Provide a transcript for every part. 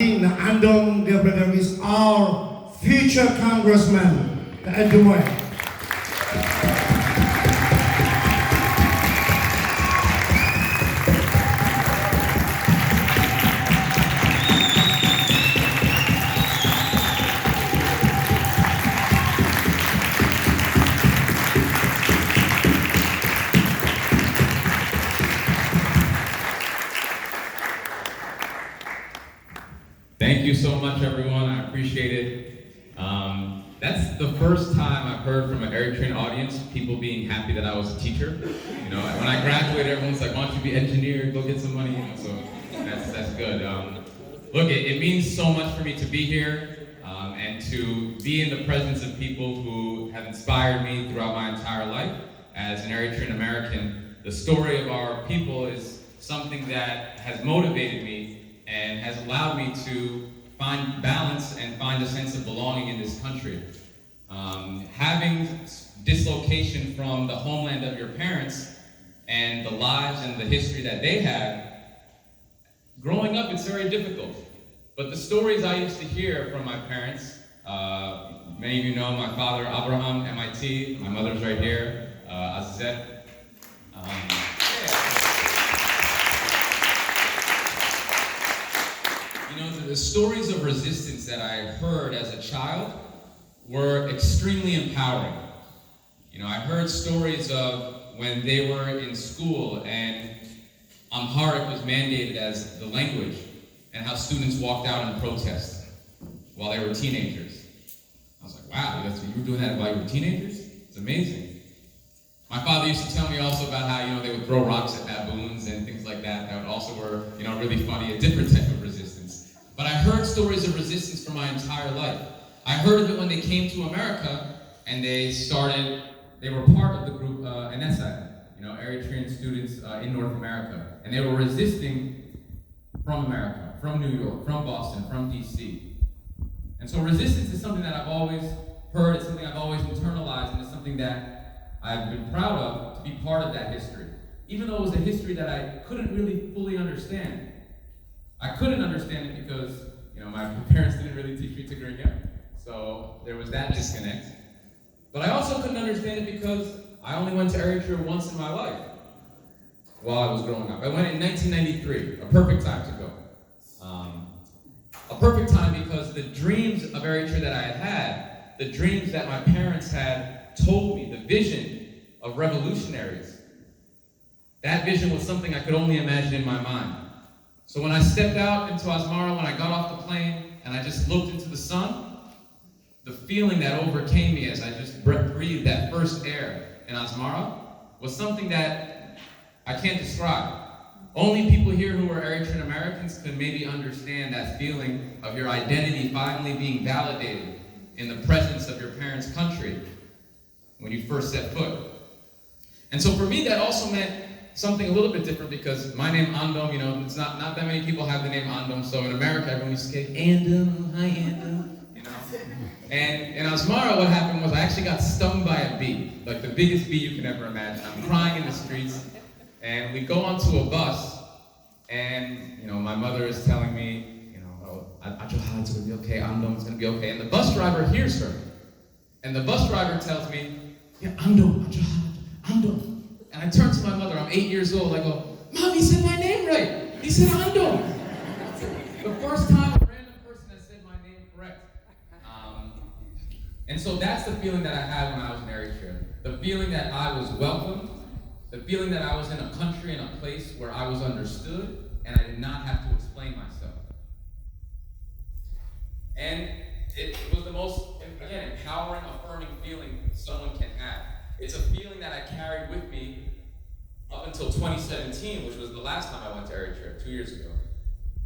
Andom, dear brother, is our future congressman, the Andom. Thank you so much, everyone. I appreciate it. That's the first time I've heard from an Eritrean audience people being happy that I was a teacher. You know, when I graduated, everyone's like, "Why don't you be engineer? Go get some money." You know, so that's good. Look, it means so much for me to be here and to be in the presence of people who have inspired me throughout my entire life. As an Eritrean American, the story of our people is something that has motivated me and has allowed me to find balance and find a sense of belonging in this country. Having dislocation from the homeland of your parents and the lives and the history that they had, growing up, it's very difficult. But the stories I used to hear from my parents, many of you know my father, Abraham, MIT, my mother's right here, Azizet. You know, the stories of resistance that I heard as a child were extremely empowering. You know, I heard stories of when they were in school and Amharic was mandated as the language and how students walked out in protest while they were teenagers. I was like, wow, you were doing that while you were teenagers? It's amazing. My father used to tell me also about how, you know, they would throw rocks at baboons and things like that that also were, you know, really funny, a different type of resistance. But I heard stories of resistance for my entire life. I heard of it when they came to America and they were part of the group NSI, you know, Eritrean students in North America. And they were resisting from America, from New York, from Boston, from DC. And so resistance is something that I've always heard, it's something I've always internalized, and it's something that I've been proud of to be part of that history. Even though it was a history that I couldn't really fully understand. I couldn't understand it because, you know, my parents didn't really teach me Tigrinya. So there was that disconnect. But I also couldn't understand it because I only went to Eritrea once in my life while I was growing up. I went in 1993, a perfect time to go. A perfect time because the dreams of Eritrea that I had, the dreams that my parents had told me, the vision of revolutionaries, that vision was something I could only imagine in my mind. So when I stepped out into Asmara, when I got off the plane and I just looked into the sun, the feeling that overcame me as I just breathed that first air in Asmara was something that I can't describe. Only people here who are Eritrean Americans can maybe understand that feeling of your identity finally being validated in the presence of your parents' country when you first set foot. And so for me, that also meant something a little bit different because my name Andom, you know, it's not that many people have the name Andom. So in America, everyone used to say, Andom, hi Andom, you know. And in Asmara, what happened was I actually got stung by a bee, like the biggest bee you can ever imagine. I'm crying in the streets, and we go onto a bus, and, you know, my mother is telling me, you know, oh, Ajoha, it's gonna be okay, Andom, it's gonna be okay. And the bus driver hears her, and the bus driver tells me, yeah, Andom, Ajoha, Andom. And I turn to my mother, I'm 8 years old, I go, Mom, he said my name right. He said Andom. The first time a random person has said my name correct. And so that's the feeling that I had when I was in Eritrea. The feeling that I was welcomed, the feeling that I was in a country and a place where I was understood, and I did not have to explain myself. And it was the most, again, empowering, affirming feeling someone can have. It's a feeling that I carried with me up until 2017, which was the last time I went to Eritrea, 2 years ago.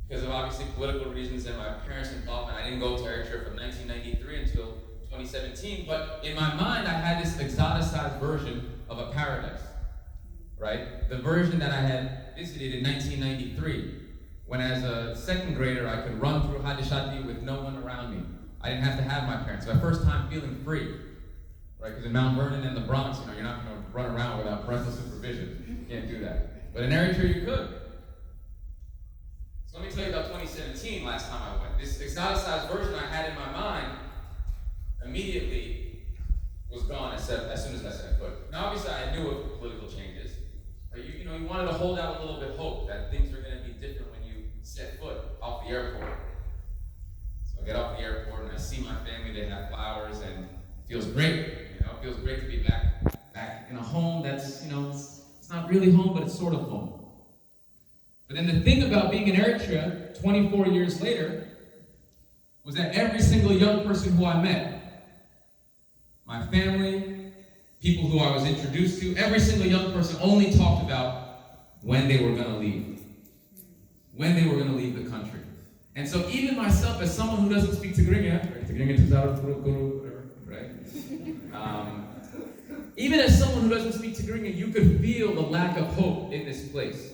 Because of obviously political reasons and my parents' involvement, I didn't go to Eritrea from 1993 until 2017. But in my mind, I had this exoticized version of a paradise, right? The version that I had visited in 1993, when as a second grader, I could run through Hadishati with no one around me. I didn't have to have my parents. My first time feeling free. Right, because in Mount Vernon and the Bronx, you know, you're not going to run around without parental supervision. You can't do that. But in Eritrea, you could. So let me tell you about 2017, last time I went. This exoticized version I had in my mind immediately was gone as soon as I set foot. Now, obviously, I knew of political changes, but you wanted to hold out a little bit of hope that things are going to be different when you set foot off the airport. So I get off the airport and I see my family. They have flowers, and it feels great. It feels great to be back in a home that's it's not really home, but it's sort of home. But then the thing about being in Eritrea 24 years later was that every single young person who I met, my family, people who I was introduced to, every single young person only talked about when they were going to leave. When they were going to leave the country. And so even myself, as someone who doesn't speak Tigrinya, right? Even as someone who doesn't speak Tigrinya, you could feel the lack of hope in this place.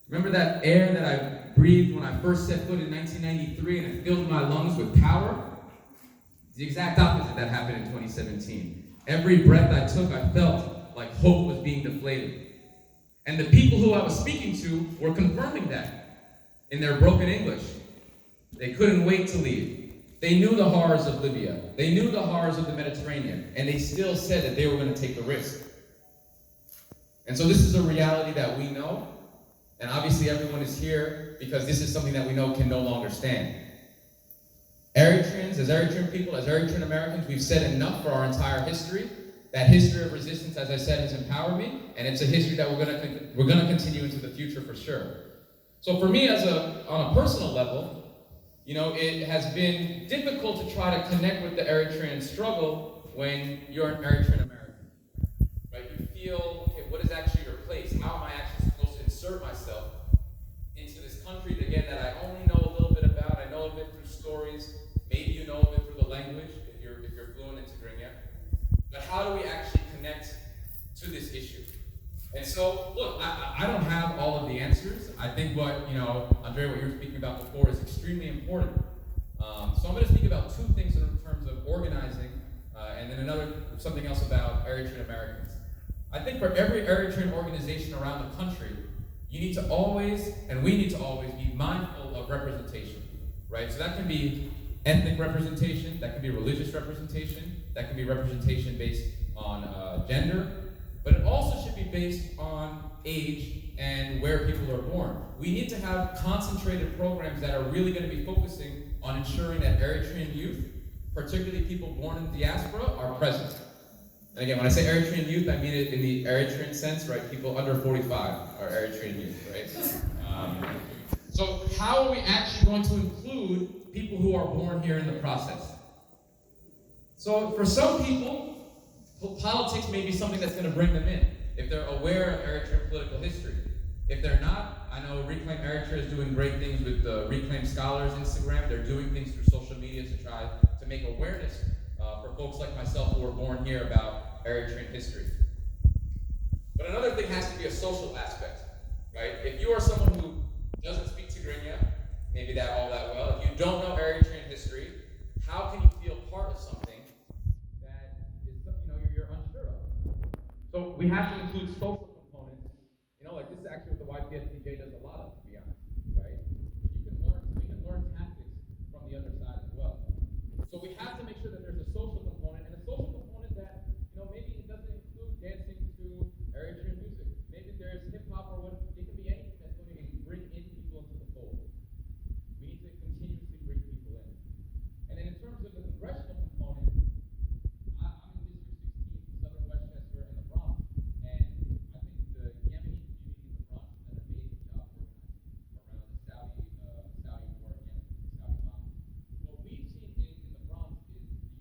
Remember that air that I breathed when I first set foot in 1993 and it filled my lungs with power? The exact opposite that happened in 2017. Every breath I took, I felt like hope was being deflated. And the people who I was speaking to were confirming that in their broken English. They couldn't wait to leave. They knew the horrors of Libya. They knew the horrors of the Mediterranean. And they still said that they were going to take the risk. And so this is a reality that we know. And obviously everyone is here because this is something that we know can no longer stand. Eritreans, as Eritrean people, as Eritrean Americans, we've said enough for our entire history. That history of resistance, as I said, has empowered me, and it's a history that we're going to continue into the future for sure. So for me, on a personal level, it has been difficult to try to connect with the Eritrean struggle when you're an Eritrean American. Right? You feel, okay, what is actually your place? How am I actually supposed to insert myself into this country again that I only know a little bit about? I know of it through stories. Maybe you know of it through the language if you're fluent in Tigrinya. But how do we actually connect to this issue? And so, look, I don't have all of the answers. I think Andrea, what you were speaking about before is extremely important. So I'm going to speak about two things in terms of organizing, and then something else about Eritrean Americans. I think for every Eritrean organization around the country, you need to always, and we need to always be mindful of representation, right? So that can be ethnic representation, that can be religious representation, that can be representation based on gender, but it also should be based on age and where people are born. We need to have concentrated programs that are really going to be focusing on ensuring that Eritrean youth, particularly people born in the diaspora, are present. And again, when I say Eritrean youth, I mean it in the Eritrean sense, right? People under 45 are Eritrean youth, right? So how are we actually going to include people who are born here in the process? So for some people, politics may be something that's going to bring them in, if they're aware of Eritrean political history. If they're not, I know Reclaim Eritrea is doing great things with the Reclaim Scholars Instagram. They're doing things through social media to try to make awareness for folks like myself who were born here about Eritrean history. But another thing has to be a social aspect, right? If you are someone who doesn't speak Tigrinya, maybe all that well, if you don't know Eritrean history, how can you feel part of something that is you're unsure of? So we have to include social components. Like this is actually what the YPSDJ does a lot of, to be honest, right? We can learn tactics from the other side as well. So we have to make sure that there's a social component, and a social component that, maybe it doesn't include dancing to Eritrean music. Maybe there's hip hop or what. It can be anything that's going to bring in people into the fold. We need to continuously bring people in. And then in terms of the congressional component, I'm in District 16, Southern Westchester, and the Bronx, and I think the Yemeni community in the Bronx has done an amazing job organizing around the Saudi war, Saudi bomb. What we've seen in the Bronx is the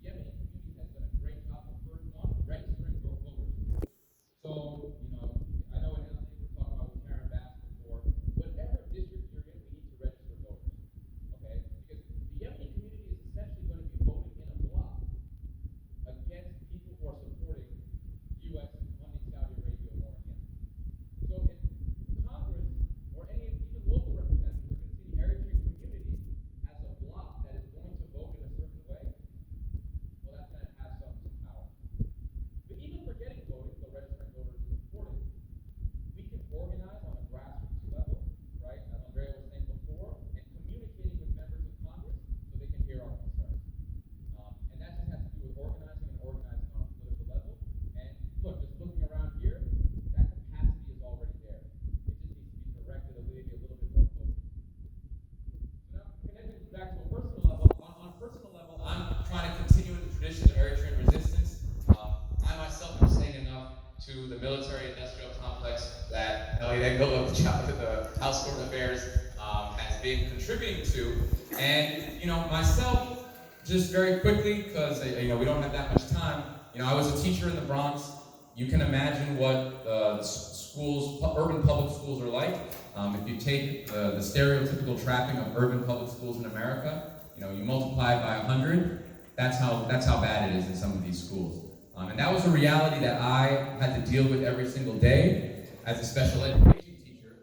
tradition of Eritrean resistance. I myself am saying enough to the military-industrial complex that Elliot Engel of the House Foreign Affairs has been contributing to. And myself, just very quickly, because we don't have that much time. I was a teacher in the Bronx. You can imagine what schools, urban public schools are like. If you take the stereotypical trapping of urban public schools in America, you multiply it by 100. That's how bad it is in some of these schools. And that was a reality that I had to deal with every single day as a special education teacher,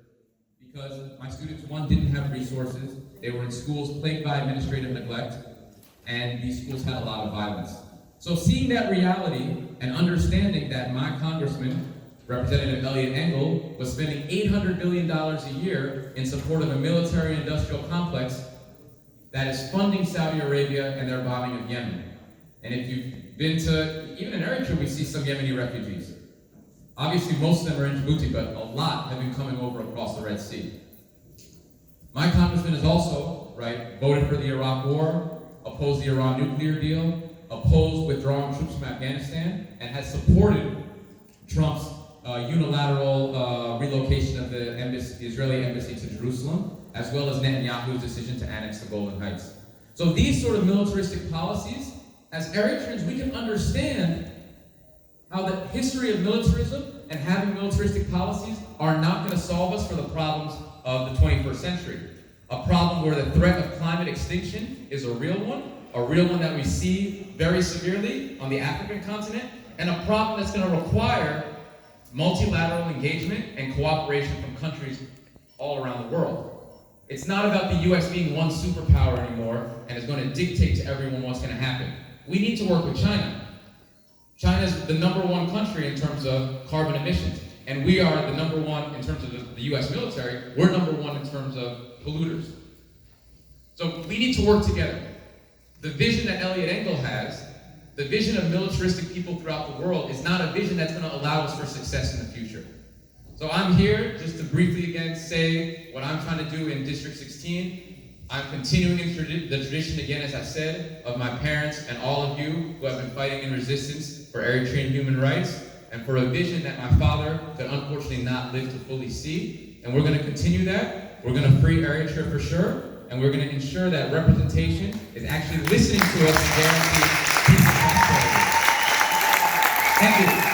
because my students, one, didn't have resources. They were in schools plagued by administrative neglect, and these schools had a lot of violence. So seeing that reality and understanding that my congressman, Representative Elliot Engel, was spending $800 billion a year in support of a military-industrial complex that is funding Saudi Arabia and their bombing of Yemen. And if you've been to, even in Eritrea, we see some Yemeni refugees. Obviously, most of them are in Djibouti, but a lot have been coming over across the Red Sea. My congressman has also, voted for the Iraq War, opposed the Iran nuclear deal, opposed withdrawing troops from Afghanistan, and has supported Trump's unilateral relocation of the Israeli embassy to Jerusalem, as well as Netanyahu's decision to annex the Golan Heights. So these sort of militaristic policies, as Eritreans, we can understand how the history of militarism and having militaristic policies are not going to solve us for the problems of the 21st century. A problem where the threat of climate extinction is a real one that we see very severely on the African continent, and a problem that's going to require multilateral engagement and cooperation from countries all around the world. It's not about the US being one superpower anymore and is going to dictate to everyone what's going to happen. We need to work with China. China's the #1 country in terms of carbon emissions, and we are the #1 in terms of the US military. We're #1 in terms of polluters. So we need to work together. The vision that Elliot Engel has, the vision of militaristic people throughout the world, is not a vision that's going to allow us for success in the future. So I'm here just to briefly again say what I'm trying to do in District 16. I'm continuing the tradition again, as I said, of my parents and all of you who have been fighting in resistance for Eritrean human rights and for a vision that my father could unfortunately not live to fully see. And we're going to continue that. We're going to free Eritrea for sure, and we're going to ensure that representation is actually listening to us and guarantee peace and prosperity. Thank you.